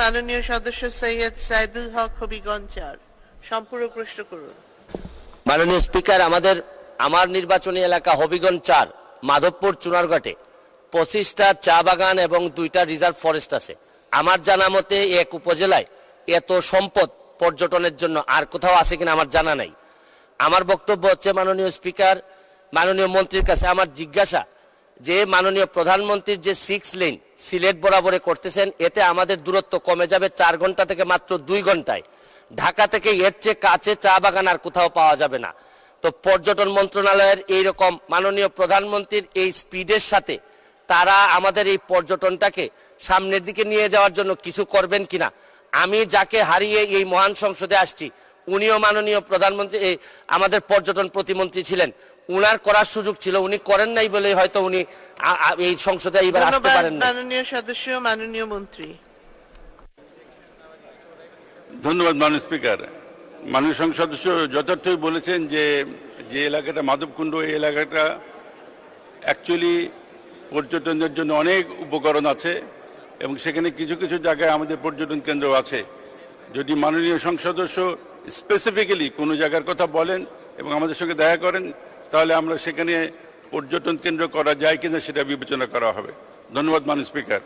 মাননীয় সদস্য সৈয়দ সাইদুল হক হবিগঞ্জ ৪ সম্পূরক প্রশ্ন করুন। মাননীয় স্পিকার, আমার নির্বাচনী এলাকা হবিগঞ্জ ৪ মাধবপুর চুনারঘাটে 25টা চা বাগান এবং 2টা রিজার্ভ ফরেস্ট আছে। আমার জানা মতে এক উপজেলায় এত সম্পদ পর্যটনের জন্য আর কোথাও আছে কিনা আমার জানা নাই। আমার বক্তব্য হচ্ছে, মাননীয় স্পিকার, মাননীয় মন্ত্রীর কাছে আমার জিজ্ঞাসা যে মাননীয় প্রধানমন্ত্রীর যে 6 লেন সিলেট বরাবরে করতেছেন, এতে আমাদের দূরত্ব কমে যাবে 4 ঘন্টা থেকে মাত্র 2 ঘন্টায়। ঢাকা থেকে এর চেয়ে কাছে চা বাগান আর কোথাও পাওয়া যাবে না। তো পর্যটন মন্ত্রণালয়ের এইরকম মাননীয় প্রধানমন্ত্রীর এই স্পিডের সাথে তারা আমাদের এই পর্যটনটাকে সামনের দিকে নিয়ে যাওয়ার জন্য কিছু করবেন কিনা। আমি যাকে হারিয়ে এই মহান সংসদে আসছি, উনিও মাননীয় প্রধানমন্ত্রী আমাদের পর্যটন প্রতিমন্ত্রী ছিলেন, উনার করার সুযোগ ছিল, উনি করেন নাই বলে হয়তো উনি এই সংসদে এইবার আসতে পারেন না। মাননীয় সদস্য, মাননীয় মন্ত্রী। ধন্যবাদ মাননীয় স্পিকার। মাননীয় সংসদ সদস্য যথার্থই বলেছেন যে এলাকাটা মাধবকুণ্ড, এই এলাকাটা অ্যাকচুয়ালি পর্যটনের জন্য অনেক উপকরণ আছে এবং সেখানে কিছু কিছু জায়গায় আমাদের পর্যটন কেন্দ্র আছে। যদি মাননীয় সংসদ সদস্য স্পেসিফিক্যালি কোনো জায়গার কথা বলেন এবং আমাদের সঙ্গে দেখা করেন, তাহলে আমরা সেখানে পর্যটন কেন্দ্র করা যায় কিনা সেটা বিবেচনা করা হবে। ধন্যবাদ মাননীয় স্পিকার।